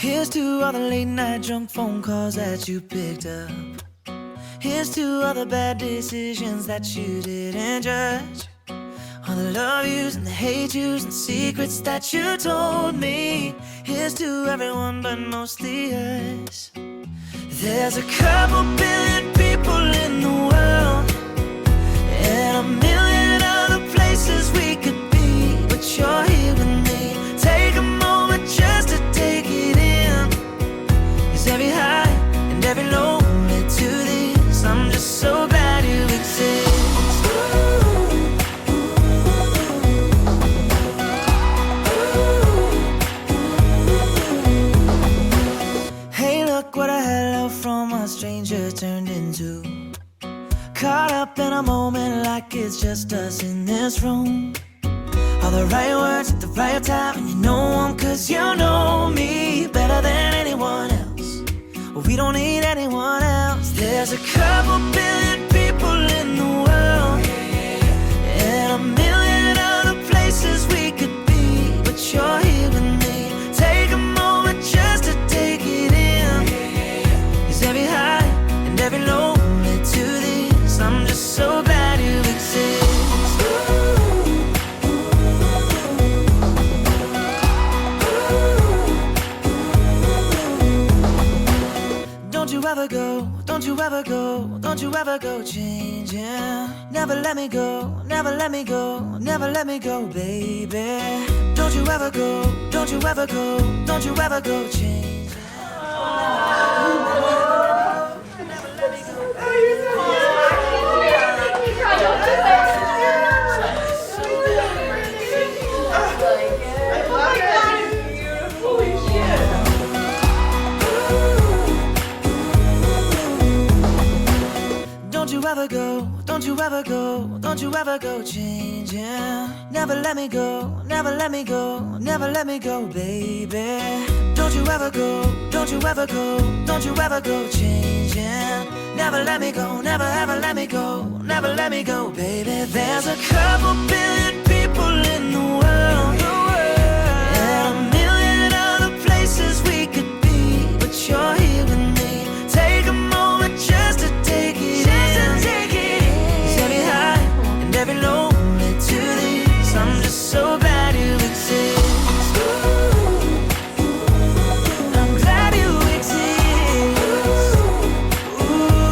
Here's to all the late night drunk phone calls that you picked up. Here's to all the bad decisions that you didn't judge. All the love yous and the hate yous and secrets that you told me. Here's to everyone but mostly us. There's a couple billion people in the world, and a million other places we could be, but you're here with me. Take a moment just to take it in, 'cause every high and every low led to this. I'm just so glad you exist. Hey, look what a hello from a stranger turned into. Caught up in a moment like it's just us in this room. All the right words at the right time, and you know them 'cause you know me better than anyone else. Well, we don't need anyone else. There's a couple billion people in the world, and a million other places we could be, but you're here with me. Take a moment just to take it in, 'cause every high and every low led to this. I'm just so glad you exist. Don't you ever go, don't you ever go, don't you ever go changing. Never let me go, never let me go, never let me go, baby. Don't you ever go, don't you ever go, don't you ever go changing. Never let me go. Don't you ever go, don't you ever go, don't you ever go changing. Never let me go, never let me go, never let me go, baby. Don't you ever go, don't you ever go, don't you ever go changing. Never let me go, never ever let me go, never let me go, baby. There's a couple billion people in the world, and a million other places we could be, but you're here with me. Take a moment just to take it in, 'cause every high and every low led to this. I'm just so glad you exist. I'm glad you exist. Ooh.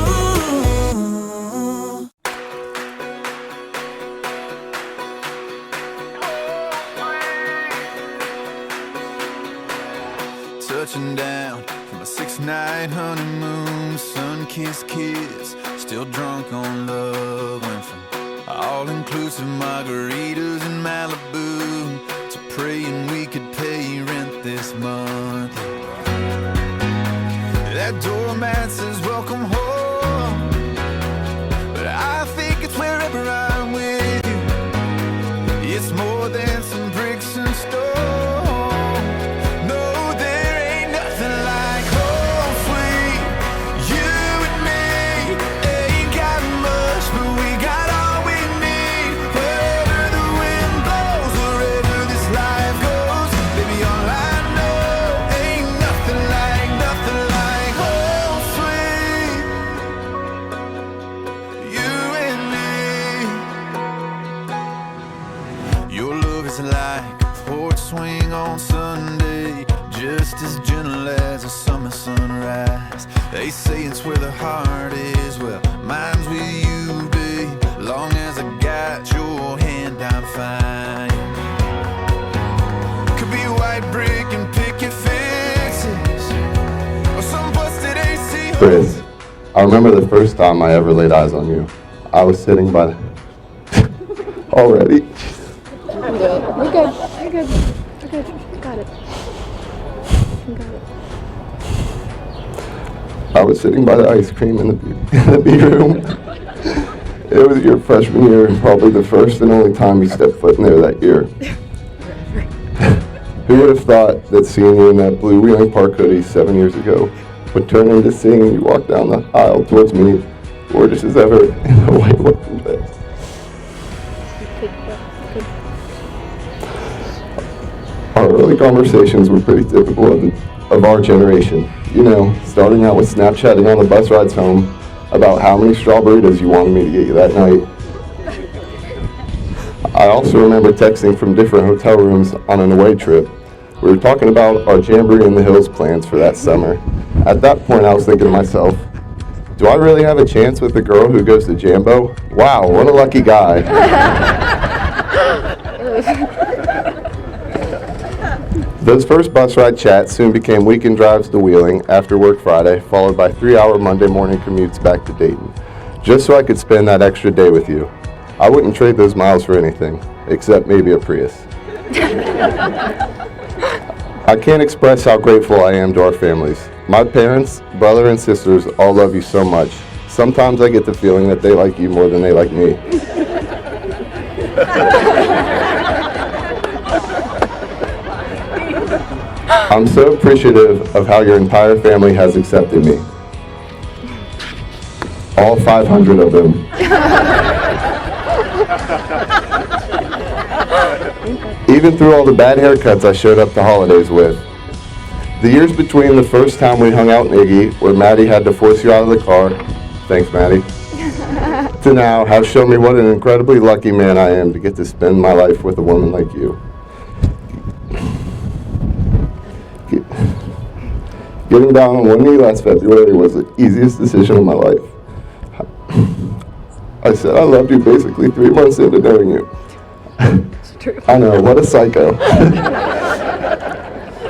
Touching down from a 6-night honeymoon, sun-kissed kiss, still drunk on love. Went from all-inclusive margaritas in Malibu to praying we could pay rent this month. That doormat says welcome home, but I think it's wherever I'm with you. It's more than some bricks and stone. No, there ain't nothing like home sweet. You and me ain't got much, but we got all we need. Wherever the wind blows, wherever this life goes, baby, all I know ain't nothing like home sweet. You and me. Your love is like a porch swing on Sunday, just as gentle as a summer sunrise. They say it's where the heart is, well, mine's with you, babe. Long as I got your hand, I'm fine. Could be white brick and picket fences, or some busted AC. Chris, I remember the first time I ever laid eyes on you. I was sitting by already. We're good. We're good. We're good. We're good. Got it. Got it. I was sitting by the ice cream in the B room. It was your freshman year, and probably the first and only time you stepped foot in there that year. Who would have thought that seeing you in that blue Wheeling Park hoodie 7 years ago would turn into seeing you walk down the aisle towards me, gorgeous as ever, in the white welcome dress. Our early conversations were pretty typical of our generation. You know, starting out with Snapchatting on the bus rides home about how many strawberries you wanted me to get you that night. I also remember texting from different hotel rooms on an away trip. We were talking about our Jamboree in the Hills plans for that summer. At that point, I was thinking to myself, do I really have a chance with the girl who goes to Jambo? Wow, what a lucky guy. Those first bus ride chats soon became weekend drives to Wheeling after work Friday, followed by 3-hour Monday morning commutes back to Dayton, just so I could spend that extra day with you. I wouldn't trade those miles for anything, except maybe a Prius. I can't express how grateful I am to our families. My parents, brother, and sisters all love you so much. Sometimes I get the feeling that they like you more than they like me. I'm so appreciative of how your entire family has accepted me. All 500 of them. Even through all the bad haircuts I showed up to holidays with. The years between the first time we hung out in Iggy, where Maddie had to force you out of the car, thanks Maddie, to now have shown me what an incredibly lucky man I am to get to spend my life with a woman like you. Getting down on one knee last February was the easiest decision of my life. I said I loved you basically 3 months into knowing you. It's true. I know, what a psycho.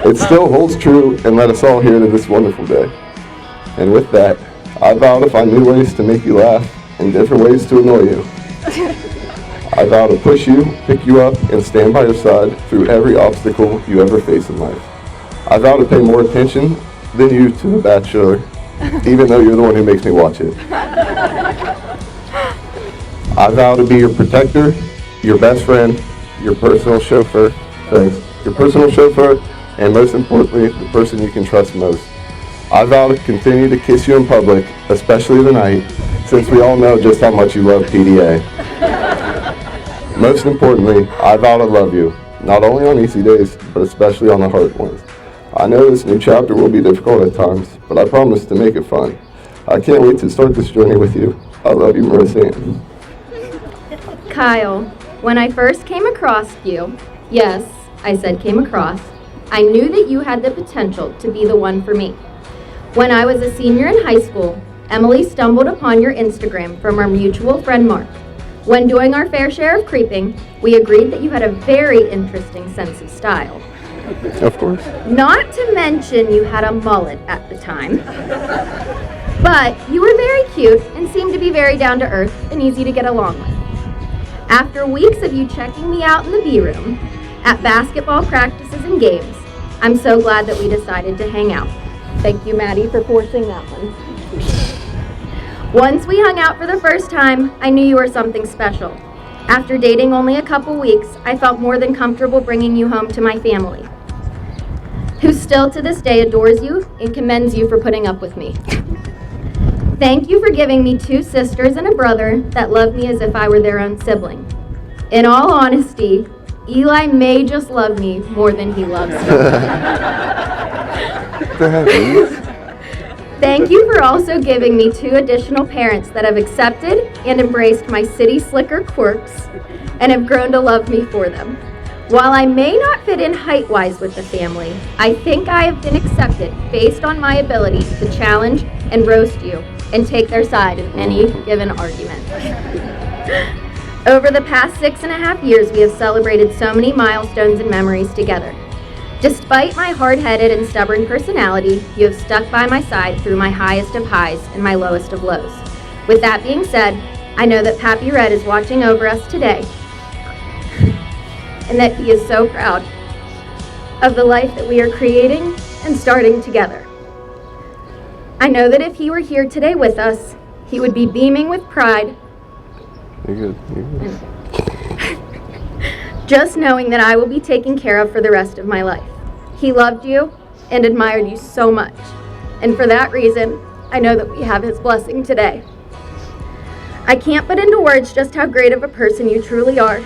It still holds true and led us all here to this wonderful day. And with that, I vow to find new ways to make you laugh and different ways to annoy you. I vow to push you, pick you up, and stand by your side through every obstacle you ever face in life. I vow to pay more attention than you to The Bachelor, even though you're the one who makes me watch it. I vow to be your protector, your best friend, your personal chauffeur, and most importantly, the person you can trust most. I vow to continue to kiss you in public, especially tonight, since we all know just how much you love PDA. Most importantly, I vow to love you, not only on easy days, but especially on the hard ones. I know this new chapter will be difficult at times, but I promise to make it fun. I can't wait to start this journey with you. I love you, Marissa. Kyle, when I first came across you, yes, I said came across, I knew that you had the potential to be the one for me. When I was a senior in high school, Emily stumbled upon your Instagram from our mutual friend Mark. When doing our fair share of creeping, we agreed that you had a very interesting sense of style. Of course. Not to mention you had a mullet at the time. But you were very cute and seemed to be very down to earth and easy to get along with. After weeks of you checking me out in the B room, at basketball practices and games, I'm so glad that we decided to hang out. Thank you, Maddie, for forcing that one. Once we hung out for the first time, I knew you were something special. After dating only a couple weeks, I felt more than comfortable bringing you home to my family, who still to this day adores you and commends you for putting up with me. Thank you for giving me 2 sisters and a brother that love me as if I were their own sibling. In all honesty, Eli may just love me more than he loves me. Thank you for also giving me 2 additional parents that have accepted and embraced my city slicker quirks and have grown to love me for them. While I may not fit in height-wise with the family, I think I have been accepted based on my ability to challenge and roast you and take their side in any given argument. Over the past 6.5 years, we have celebrated so many milestones and memories together. Despite my hard-headed and stubborn personality, you have stuck by my side through my highest of highs and my lowest of lows. With that being said, I know that Pappy Red is watching over us today, and that he is so proud of the life that we are creating and starting together. I know that if he were here today with us, he would be beaming with pride. You're good. Just knowing that I will be taken care of for the rest of my life. He loved you and admired you so much. And for that reason, I know that we have his blessing today. I can't put into words just how great of a person you truly are.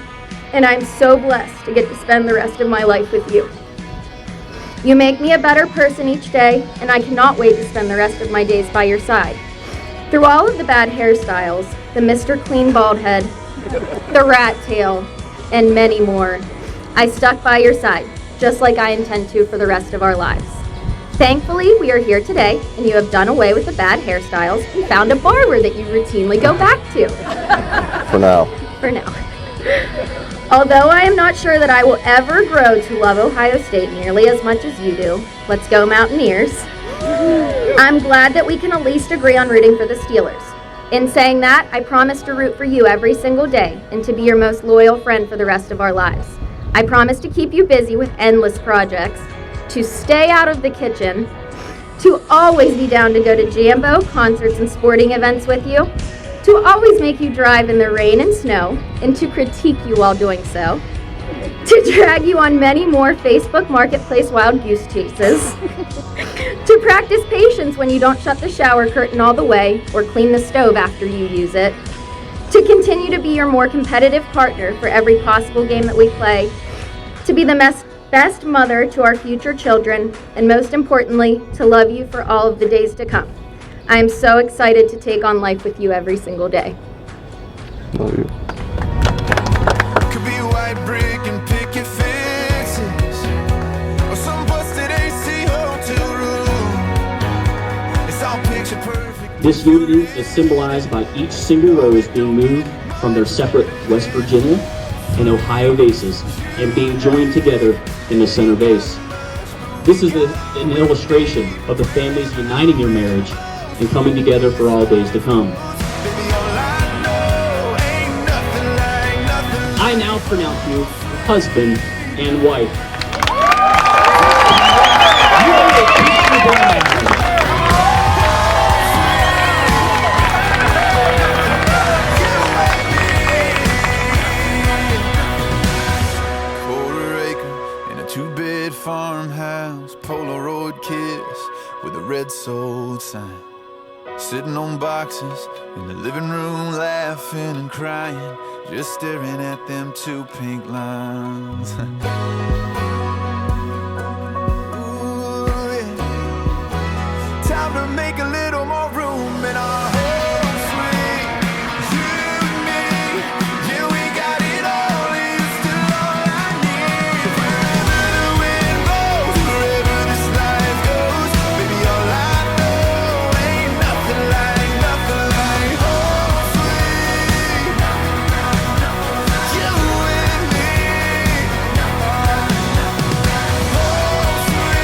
And I'm so blessed to get to spend the rest of my life with you. You make me a better person each day, and I cannot wait to spend the rest of my days by your side. Through all of the bad hairstyles, the Mr. Clean bald head, the rat tail, and many more, I stuck by your side, just like I intend to for the rest of our lives. Thankfully, we are here today, and you have done away with the bad hairstyles and found a barber that you routinely go back to. For now. For now. Although I am not sure that I will ever grow to love Ohio State nearly as much as you do, let's go Mountaineers, I'm glad that we can at least agree on rooting for the Steelers. In saying that, I promise to root for you every single day and to be your most loyal friend for the rest of our lives. I promise to keep you busy with endless projects, to stay out of the kitchen, to always be down to go to Jambo, concerts, and sporting events with you, to always make you drive in the rain and snow, and to critique you while doing so, to drag you on many more Facebook Marketplace wild goose chases, to practice patience when you don't shut the shower curtain all the way or clean the stove after you use it, to continue to be your more competitive partner for every possible game that we play, to be the best mother to our future children, and most importantly, to love you for all of the days to come. I am so excited to take on life with you every single day. Love you. Could be white brick and picket fences, or some busted AC hotel room. It's all picture perfect. This unity is symbolized by each single rose being moved from their separate West Virginia and Ohio bases and being joined together in the center base. This is an illustration of the families uniting your marriage and coming together for all days to come. I now pronounce you husband and wife. You are the future bride. Quarter acre in a two-bed farmhouse, Polaroid kiss with a red sold sign. Sitting on boxes in the living room, laughing and crying, just staring at them two pink lines. Ooh, yeah. Time to make a little more room in our home, sweet. You and me, yeah, we got it all. It's still all I need. Wherever the wind blows, wherever this life goes, baby, all I know ain't nothing like home, sweet. You and me, home, sweet.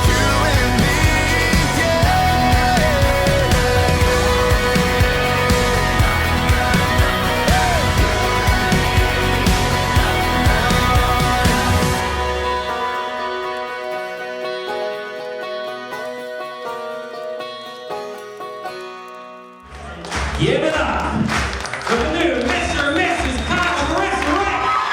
You and me, yeah. Give it up for the new Mr. and Mrs. Kyle, Marissa and Kyle.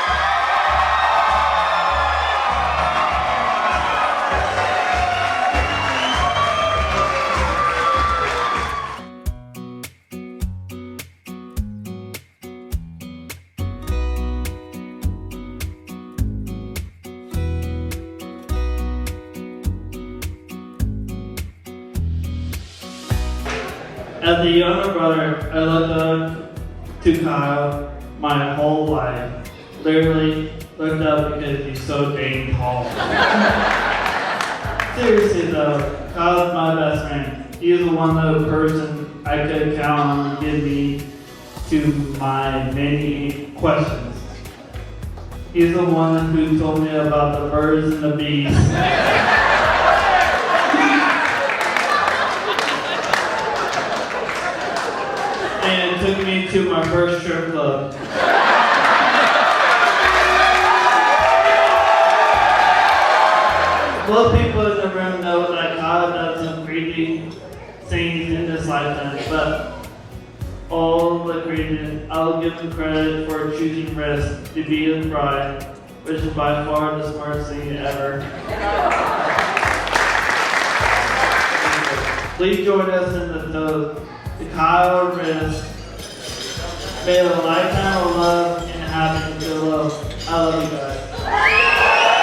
As a younger brother, I looked up to Kyle my whole life. Literally looked up because he's so dang tall. Seriously though, Kyle's my best friend. He's the one person I could count on to give me to my many questions. He's the one who told me about the birds and the bees. And took me to my first strip club. Most people in the room know that Kyle does some crazy things in this lifetime, but all the crazy, I'll give him credit for choosing risk to be his bride, which is by far the smartest thing ever. Please join us in the toast. To Kyle Risk. May a lifetime of love and happiness go low. I love you guys.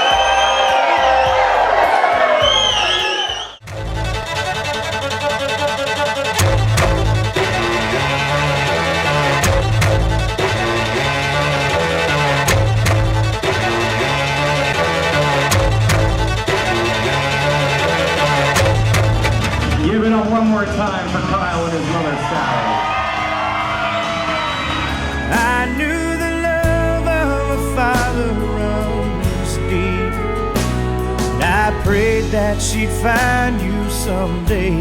I knew the love of a father runs deep, and I prayed that she'd find you someday,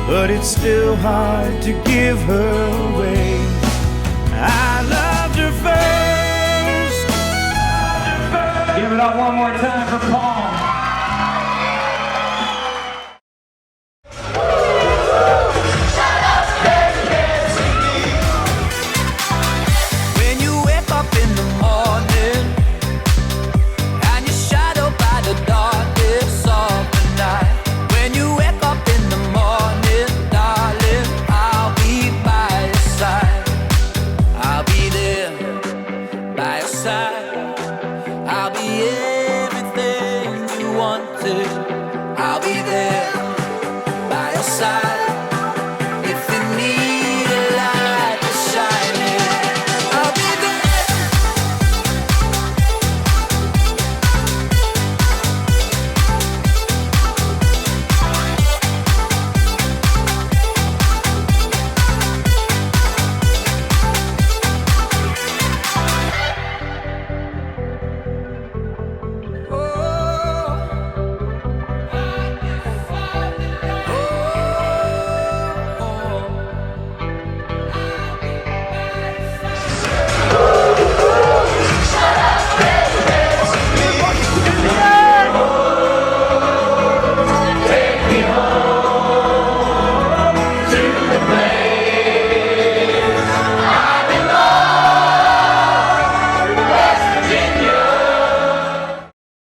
but it's still hard to give her away. I loved her first. Give it up one more time for Paul. When you wake up in the morning and you're shadowed by the darkness of the night. When you wake up in the morning, darling, I'll be by your side. I'll be there by your side. I'll be everything you wanted. I'll be there by your side. If you need a light to shine in, I'll be there.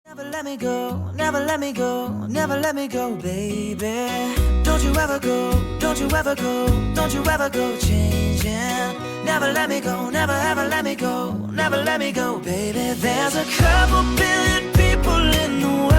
Never let me go, never let me go, never let me go, baby. Don't you ever go, don't you ever go, don't you ever go changing. Never let me go, never ever let me go, never let me go, baby. There's a couple billion people in the world,